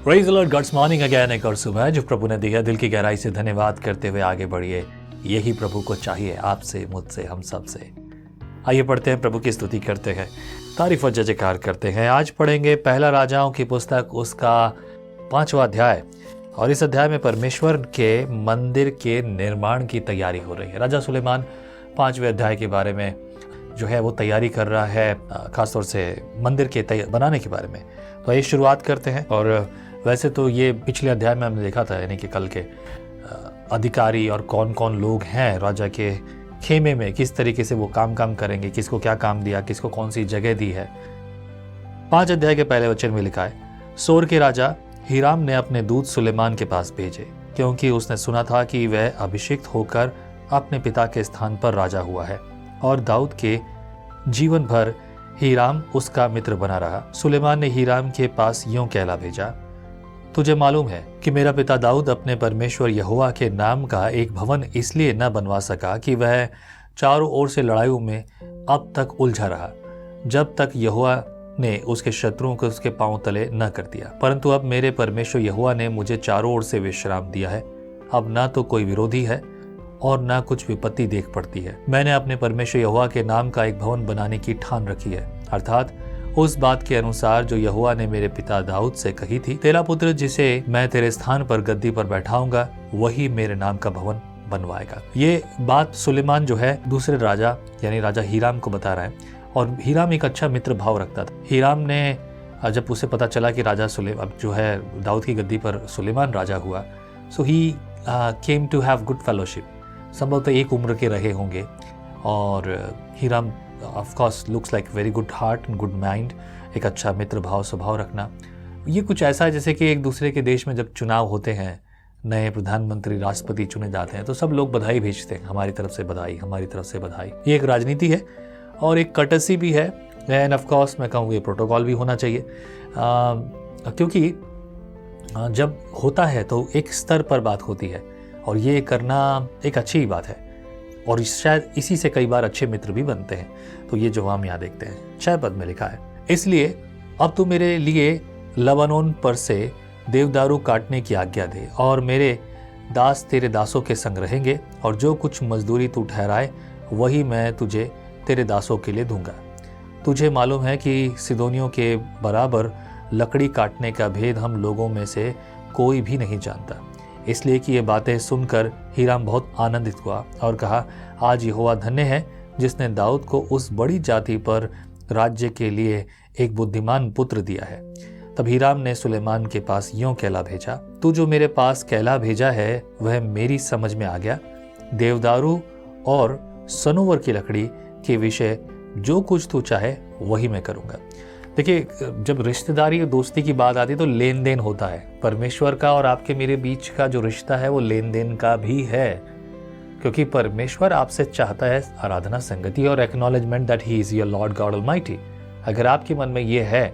Praise the Lord, God's morning again. एक और सुबह जो प्रभु ने दिया, दिल की गहराई से धन्यवाद करते हुए आगे बढ़िए। यही प्रभु को चाहिए, आपसे, मुझसे, हम सब से। आइए पढ़ते हैं, प्रभु की स्तुति करते हैं, तारीफ और जयकार करते हैं। आज पढ़ेंगे पहला राजाओं की पुस्तक, उसका 5वां अध्याय। और इस अध्याय में परमेश्वर के मंदिर के निर्माण की तैयारी हो रही है। राजा सुलेमान 5वें अध्याय के बारे में जो है वो तैयारी कर रहा है, खासतौर से मंदिर के बनाने के बारे में। तो ये शुरुआत करते हैं। और वैसे तो ये पिछले अध्याय में हमने देखा था, यानी कि कल के अधिकारी और कौन कौन लोग हैं राजा के खेमे में, किस तरीके से वो काम करेंगे, किसको क्या काम दिया, किसको कौन सी जगह दी है। 5 अध्याय के पहले वचन में लिखा है, सोर के राजा हीराम ने अपने दूत सुलेमान के पास भेजे, क्योंकि उसने सुना था कि वह अभिषिक्त होकर अपने पिता के स्थान पर राजा हुआ है, और दाऊद के जीवन भर हीराम उसका मित्र बना रहा। सुलेमान ने हीराम के पास यूं कहला भेजा, तुझे मालूम है कि मेरा पिता दाऊद अपने परमेश्वर यहोवा के नाम का एक भवन इसलिए न बनवा सका कि वह चारों ओर से लड़ाइयों में अब तक उलझा रहा, जब तक यहोवा ने उसके शत्रुओं को उसके पांव तले न कर दिया। परंतु अब मेरे परमेश्वर यहोवा ने मुझे चारों ओर से विश्राम दिया है। अब ना तो कोई विरोधी है और ना कुछ विपत्ति देख पड़ती है। मैंने अपने परमेश्वर यहोवा के नाम का एक भवन बनाने की ठान रखी है, अर्थात उस बात के अनुसार जो यहोवा ने मेरे पिता दाऊद से कही थी, तेरा पुत्र जिसे मैं तेरे स्थान पर गद्दी पर बैठाऊंगा वही मेरे नाम का भवन बनवाएगा। ये बात सुलेमान जो है दूसरे राजा यानी राजा हीराम को बता रहा है। और हीराम एक अच्छा मित्र भाव रखता था। हीराम ने जब उसे पता चला कि राजा अब जो है दाऊद की गद्दी पर सुलेमान राजा हुआ, so he came to have good fellowship. संभवतः एक उम्र के रहे होंगे। और Hiram of course looks like very good heart and good mind, एक अच्छा मित्र भाव स्वभाव रखना। ये कुछ ऐसा है जैसे कि एक दूसरे के देश में जब चुनाव होते हैं, नए प्रधानमंत्री राष्ट्रपति चुने जाते हैं, तो सब लोग बधाई भेजते हैं, हमारी तरफ से बधाई, हमारी तरफ से बधाई। ये एक राजनीति है और एक कर्टसी भी है, एंड ऑफ कोर्स मैं कहूँ ये प्रोटोकॉल भी होना चाहिए, क्योंकि जब होता है तो एक स्तर पर बात होती है और ये करना एक अच्छी बात है। और शायद इसी से कई बार अच्छे मित्र भी बनते हैं। तो ये जो हम यहाँ देखते हैं 6 पद में लिखा है, इसलिए अब तू मेरे लिए लबानोन पर से देवदारू काटने की आज्ञा दे, और मेरे दास तेरे दासों के संग रहेंगे, और जो कुछ मजदूरी तू ठहराए वही मैं तुझे तेरे दासों के लिए दूंगा। तुझे मालूम है कि सिदोनियों के बराबर लकड़ी काटने का भेद हम लोगों में से कोई भी नहीं जानता। इसलिए कि ये बातें सुनकर हीराम बहुत आनंदित हुआ और कहा, आज यहोवा धन्य है जिसने दाऊद को उस बड़ी जाति पर राज्य के लिए एक बुद्धिमान पुत्र दिया है। तब हीराम ने सुलेमान के पास यूं कहला भेजा, तू जो मेरे पास कहला भेजा है वह मेरी समझ में आ गया। देवदारू और सनोवर की लकड़ी के विषय जो कुछ तू चाहे वही मैं करूंगा। देखिए, जब रिश्तेदारी और दोस्ती की बात आती है तो लेन देन होता है। परमेश्वर का और आपके मेरे बीच का जो रिश्ता है वो लेन देन का भी है, क्योंकि परमेश्वर आपसे चाहता है आराधना, संगति और acknowledgement that he is your Lord God almighty. अगर आपके मन में ये है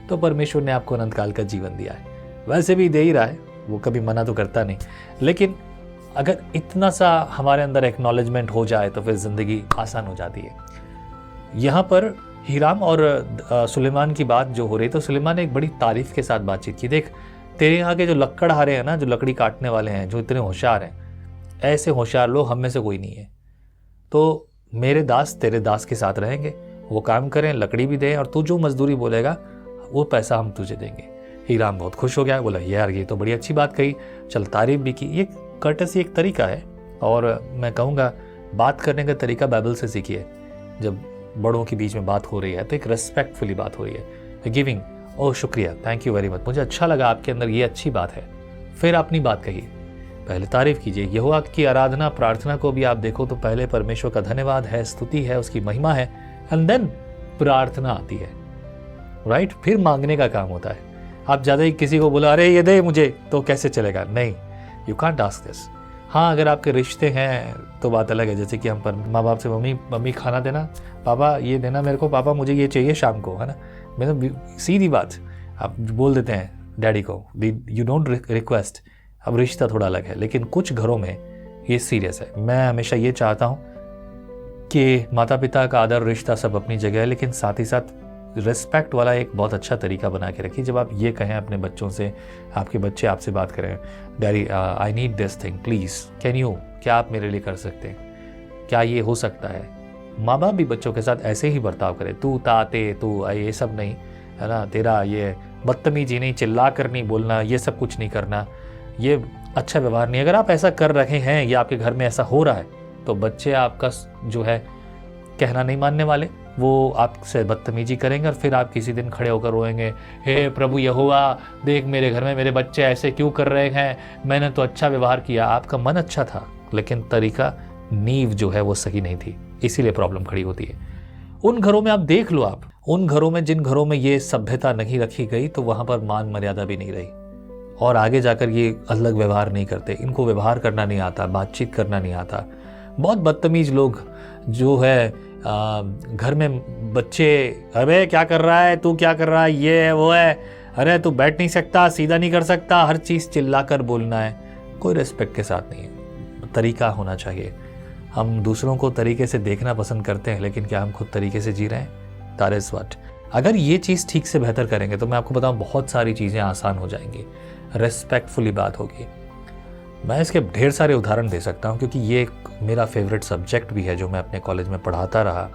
तो परमेश्वर ने आपको अनंत काल का जीवन दिया है, वैसे भी दे ही रहा है, वो कभी मना तो करता नहीं। लेकिन अगर इतना सा हमारे अंदर एक्नॉलेजमेंट हो जाए तो फिर जिंदगी आसान हो जाती है। यहाँ पर हीराम और सुलेमान की बात जो हो रही, तो सुलेमान ने एक बड़ी तारीफ के साथ बातचीत की। देख, तेरे यहाँ के जो लकड़हारे हैं ना, जो लकड़ी काटने वाले हैं, जो इतने होशियार हैं, ऐसे होशियार लोग हम में से कोई नहीं है। तो मेरे दास तेरे दास के साथ रहेंगे, वो काम करें, लकड़ी भी दें, और तू जो मजदूरी बोलेगा वो पैसा हम तुझे देंगे। हीराम बहुत खुश हो गया, बोला यार ये तो बड़ी अच्छी बात कही, चल तारीफ भी की। ये कर्टसी एक तरीका है, और मैं कहूँगा बात करने का तरीका बाइबल से सीखिए। जब बड़ों के बीच में बात हो रही है तो एक रेस्पेक्टफुली बात हो रही है, गिविंग, ओह शुक्रिया, थैंक यू वेरी मच, मुझे अच्छा लगा आपके अंदर ये अच्छी बात है। फिर अपनी बात कहिए, पहले तारीफ कीजिए। यहोवा की आराधना प्रार्थना को भी आप देखो तो पहले परमेश्वर का धन्यवाद है, स्तुति है, उसकी महिमा है, एंड देन प्रार्थना आती है, राइट? फिर मांगने का काम होता है। आप ज्यादा ही किसी को बोला अरे ये दे मुझे, तो कैसे चलेगा? नहीं, यू कांट आस्क दिस। हाँ, अगर आपके रिश्ते हैं तो बात अलग है, जैसे कि हम पर माँ बाप से मम्मी खाना देना, पापा ये देना मेरे को, पापा मुझे ये चाहिए शाम को, है ना? मतलब सीधी बात आप बोल देते हैं डैडी को, यू डोंट रिक्वेस्ट। अब रिश्ता थोड़ा अलग है, लेकिन कुछ घरों में ये सीरियस है। मैं हमेशा ये चाहता हूँ कि माता पिता का आदर, रिश्ता सब अपनी जगह है, लेकिन साथ ही साथ रिस्पेक्ट वाला एक बहुत अच्छा तरीका बना के रखिए। जब आप ये कहें अपने बच्चों से, आपके बच्चे आपसे बात करें, daddy I need this thing please, can you, क्या आप मेरे लिए कर सकते हैं, क्या ये हो सकता है। माँ बाप भी बच्चों के साथ ऐसे ही बर्ताव करें, तू ताते तू, ये सब नहीं है ना, तेरा ये बदतमीजी नहीं, चिल्ला कर नहीं बोलना, ये सब कुछ नहीं करना, ये अच्छा व्यवहार नहीं। अगर आप ऐसा कर रहे हैं या आपके घर में ऐसा हो रहा है तो बच्चे आपका जो है कहना नहीं मानने वाले, वो आपसे बदतमीजी करेंगे और फिर आप किसी दिन खड़े होकर रोएंगे, हे प्रभु यहोवा देख मेरे घर में मेरे बच्चे ऐसे क्यों कर रहे हैं, मैंने तो अच्छा व्यवहार किया। आपका मन अच्छा था लेकिन तरीका, नींव जो है वो सही नहीं थी, इसीलिए प्रॉब्लम खड़ी होती है। उन घरों में आप देख लो, आप उन घरों में जिन घरों में ये सभ्यता नहीं रखी गई तो वहां पर मान मर्यादा भी नहीं रही और आगे जाकर ये अलग व्यवहार नहीं करते, इनको व्यवहार करना नहीं आता, बातचीत करना नहीं आता। बहुत बदतमीज लोग जो है घर में बच्चे, अरे क्या कर रहा है तू, क्या कर रहा है, ये है वो है, अरे तू बैठ नहीं सकता, सीधा नहीं कर सकता, हर चीज़ चिल्लाकर बोलना है, कोई रिस्पेक्ट के साथ नहीं है। तरीका होना चाहिए। हम दूसरों को तरीके से देखना पसंद करते हैं लेकिन क्या हम खुद तरीके से जी रहे हैं? That is what. अगर ये चीज़ ठीक से बेहतर करेंगे तो मैं आपको बताऊं बहुत सारी चीज़ें आसान हो जाएंगी, रिस्पेक्टफुली बात होगी। मैं इसके ढेर सारे उदाहरण दे सकता हूँ क्योंकि ये मेरा फेवरेट सब्जेक्ट भी है जो मैं अपने कॉलेज में पढ़ाता रहा,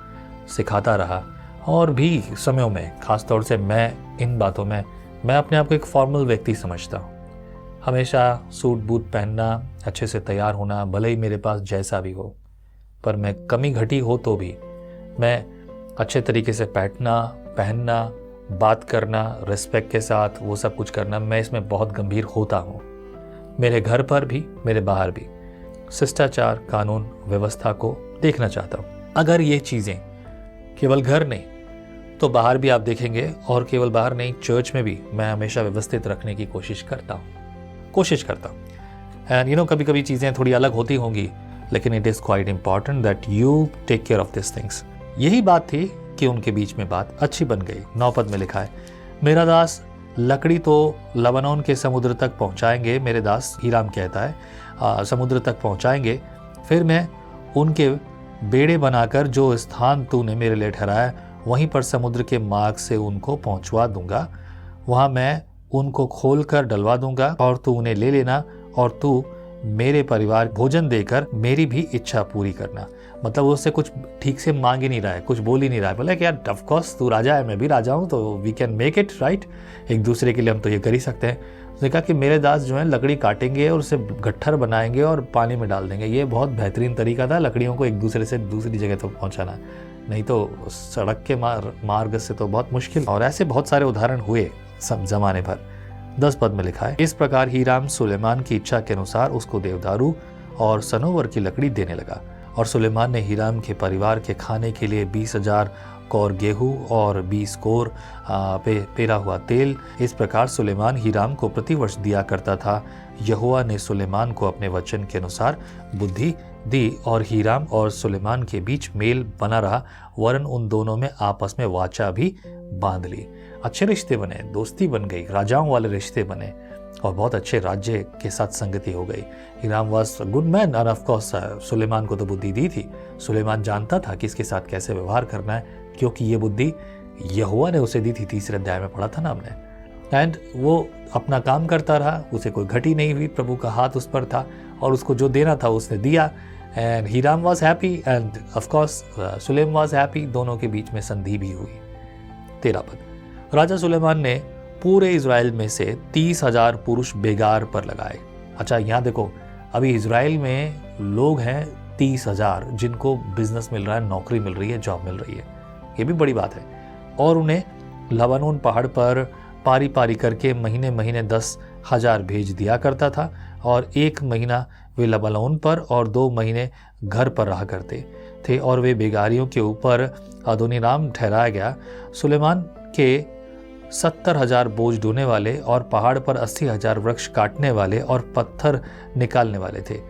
सिखाता रहा और भी समयों में, ख़ासतौर से मैं इन बातों में मैं अपने आप को एक फॉर्मल व्यक्ति समझता हूँ। हमेशा सूट बूट पहनना, अच्छे से तैयार होना, भले ही मेरे पास जैसा भी हो, पर मैं कमी घटी हो तो भी मैं अच्छे तरीके से पहनना, बात करना, रिस्पेक्ट के साथ वो सब कुछ करना, मैं इसमें बहुत गंभीर होता हूँ। मेरे घर पर भी, मेरे बाहर भी शिष्टाचार, कानून, व्यवस्था को देखना चाहता हूँ। अगर ये चीज़ें केवल घर नहीं तो बाहर भी आप देखेंगे, और केवल बाहर नहीं, चर्च में भी मैं हमेशा व्यवस्थित रखने की कोशिश करता हूँ। एंड कभी कभी चीज़ें थोड़ी अलग होती होंगी लेकिन it is quite important that you take care of this things. यही बात थी कि उनके बीच में बात अच्छी बन गई। 9 पद में लिखा है, मेरा दास लकड़ी तो लबानोन के समुद्र तक पहुंचाएंगे, मेरे दास हीराम कहता है समुद्र तक पहुंचाएंगे, फिर मैं उनके बेड़े बनाकर जो स्थान तूने मेरे लिए ठहराया वहीं पर समुद्र के मार्ग से उनको पहुंचवा दूंगा, वहां मैं उनको खोल कर डलवा दूंगा और तू उन्हें ले लेना और तू मेरे परिवार भोजन देकर मेरी भी इच्छा पूरी करना। मतलब वो उससे कुछ ठीक से मांग ही नहीं रहा है, कुछ बोल ही नहीं रहा है। बोला कि यार ऑफ कोर्स तू राजा है, मैं भी राजा हूँ, तो we can make it right, एक दूसरे के लिए हम तो ये कर ही सकते हैं। उसने कहा कि मेरे दास जो है लकड़ी काटेंगे और उसे गट्ठर बनाएंगे और पानी में डाल देंगे। ये बहुत बेहतरीन तरीका था लकड़ियों को एक दूसरे से दूसरी जगह तक पहुँचाना, नहीं तो सड़क के मार्ग से तो बहुत मुश्किल। और ऐसे बहुत सारे उदाहरण हुए सब जमाने भर। 10 पद में लिखा है, इस प्रकार हीराम सुलेमान की इच्छा के अनुसार उसको देवदारू और सनोवर की लकड़ी देने लगा और सुलेमान ने हीराम के परिवार के खाने के लिए 20,000 कौर गेहूं और 20 कौर पेरा हुआ तेल, इस प्रकार सुलेमान हीराम को प्रतिवर्ष दिया करता था। यहोवा ने सुलेमान को अपने वचन के अनुसार बुद्धि दी और हीराम और सुलेमान के बीच मेल बना रहा, वरन उन दोनों में आपस में वाचा भी बांध ली। अच्छे रिश्ते बने, दोस्ती बन गई, राजाओं वाले रिश्ते बने और बहुत अच्छे राज्य के साथ संगति हो गई। Hiram was a good man और ऑफ कोर्स सुलेमान को तो बुद्धि दी थी। सुलेमान जानता था कि इसके साथ कैसे व्यवहार करना है क्योंकि ये बुद्धि यहोवा ने उसे दी थी। 3 अध्याय में पढ़ा था ना हमने। एंड वो अपना काम करता रहा, उसे कोई घटी नहीं हुई, प्रभु का हाथ उस पर था और उसको जो देना था उसने दिया। And Hiram was happy end of course Sulem was happy. दोनों के बीच में संधि भी हुई। 13 पद, राजा सुलेमान ने पूरे इज़राइल में से 30,000 पुरुष बेगार पर लगाए। अच्छा यहाँ देखो, अभी इज़राइल में लोग हैं 30,000 जिनको बिजनेस मिल रहा है, नौकरी मिल रही है, जॉब मिल रही है, ये भी बड़ी बात है। और उन्हें लबानोन पहाड़ पर पारी पारी करके महीने महीने 10,000 भेज दिया करता था और 1 महीना वे लबानोन पर और 2 महीने घर पर रहा करते थे और वे बेगारियों के ऊपर अदोनीराम ठहराया गया। सुलेमान के 70,000 बोझ ढोने वाले और पहाड़ पर 80,000 वृक्ष काटने वाले और पत्थर निकालने वाले थे।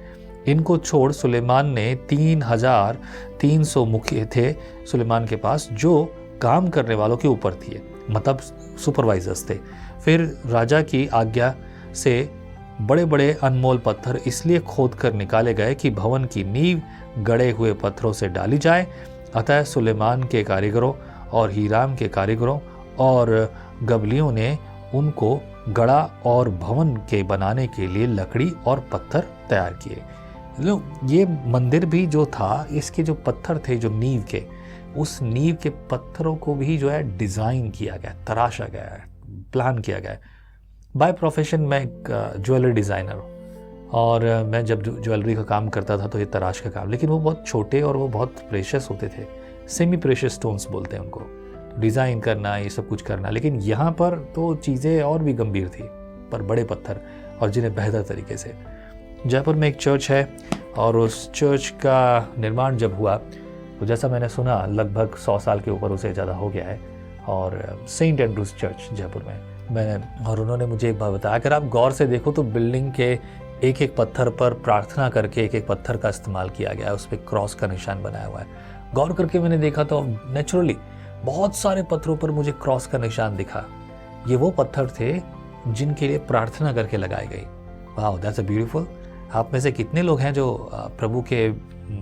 इनको छोड़ सुलेमान ने 3,300 मुखिए थे सुलेमान के पास जो काम करने वालों के ऊपर थे, मतलब सुपरवाइजर्स थे। फिर राजा की आज्ञा से बड़े बड़े अनमोल पत्थर इसलिए खोद कर निकाले गए कि भवन की नींव गड़े हुए पत्थरों से डाली जाए। अतः सुलेमान के कारीगरों और हीराम के कारीगरों और गबलियों ने उनको गड़ा और भवन के बनाने के लिए लकड़ी और पत्थर तैयार किए। ये मंदिर भी जो था, इसके जो पत्थर थे, जो नींव के, उस नींव के पत्थरों को भी जो है डिज़ाइन किया गया, तराशा गया है, प्लान किया गया है। बाय प्रोफेशन मैं एक ज्वेलरी डिज़ाइनर हूँ और मैं जब ज्वेलरी का काम करता था तो ये तराश का काम, लेकिन वो बहुत छोटे और वो बहुत प्रेशियस होते थे, सेमी प्रेशियस स्टोन्स बोलते हैं उनको, डिज़ाइन करना, ये सब कुछ करना। लेकिन यहाँ पर तो चीज़ें और भी गंभीर थी, पर बड़े पत्थर, और जिन्हें बेहतर तरीके से। जयपुर में एक चर्च है और उस चर्च का निर्माण जब हुआ तो जैसा मैंने सुना लगभग 100 साल के ऊपर उसे ज़्यादा हो गया है, और सेंट एंड्रूज चर्च जयपुर में और उन्होंने मुझे एक बात बताया, अगर आप गौर से देखो तो बिल्डिंग के एक एक पत्थर पर प्रार्थना करके एक एक पत्थर का इस्तेमाल किया गया है, उस पर क्रॉस का निशान बनाया हुआ है। गौर करके मैंने देखा तो नेचुरली बहुत सारे पत्थरों पर मुझे क्रॉस का निशान दिखा। ये वो पत्थर थे जिनके लिए प्रार्थना करके लगाई गई। वाह, दैट्स अ ब्यूटीफुल। आप में से कितने लोग हैं जो प्रभु के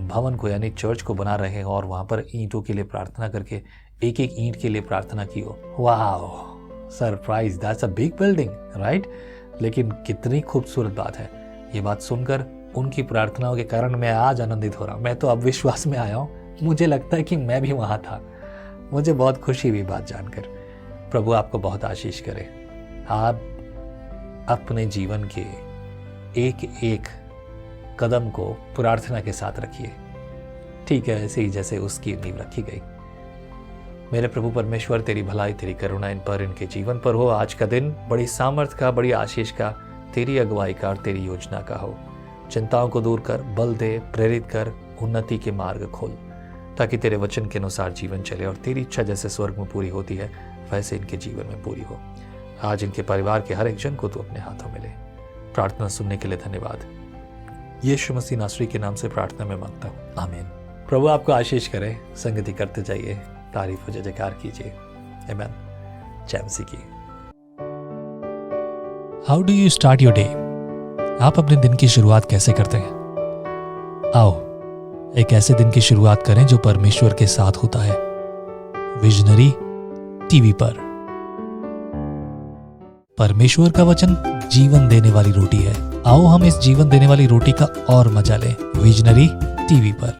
भवन को यानी चर्च को बना रहे हैं और वहाँ पर ईंटों के लिए प्रार्थना करके एक एक ईंट के लिए प्रार्थना की हो? वाह, surprise, that's a big building, right? लेकिन कितनी खूबसूरत बात है। ये बात सुनकर उनकी प्रार्थनाओं के कारण मैं आज आनंदित हो रहा हूँ। मैं तो अब विश्वास में आया हूँ, मुझे लगता है कि मैं भी वहाँ था। मुझे बहुत खुशी हुई बात जानकर। प्रभु आपको बहुत आशीष करे। आप अपने जीवन के एक एक कदम को प्रार्थना के साथ रखिए, ठीक है, ऐसे ही जैसे उसकी नींव रखी गई। मेरे प्रभु परमेश्वर, तेरी भलाई, तेरी करुणा इन पर, इनके जीवन पर हो। आज का दिन बड़ी सामर्थ का, बड़ी आशीष का, तेरी अगुवाई का और तेरी योजना का हो। चिंताओं को दूर कर, बल दे, प्रेरित कर, उन्नति के मार्ग खोल, ताकि तेरे वचन के अनुसार जीवन चले और तेरी इच्छा जैसे स्वर्ग में पूरी होती है वैसे इनके जीवन में पूरी हो। आज इनके परिवार के हर एक जन को तू अपने हाथों में ले। प्रार्थना सुनने के लिए धन्यवाद। यीशु मसीह नासरी के नाम से प्रार्थना में मांगता हूँ, आमीन। प्रभु आपको आशीष करे। संगति करते जाइए, तारीफ हो, जय जयकार कीजिए। आमीन। जय मसीह की। How do you start your day? आप अपने दिन की शुरुआत कैसे करते हैं? आओ एक ऐसे दिन की शुरुआत करें जो परमेश्वर के साथ होता है। विजनरी टीवी पर। परमेश्वर का वचन जीवन देने वाली रोटी है। आओ हम इस जीवन देने वाली रोटी का और मजा लें। विजनरी टीवी पर।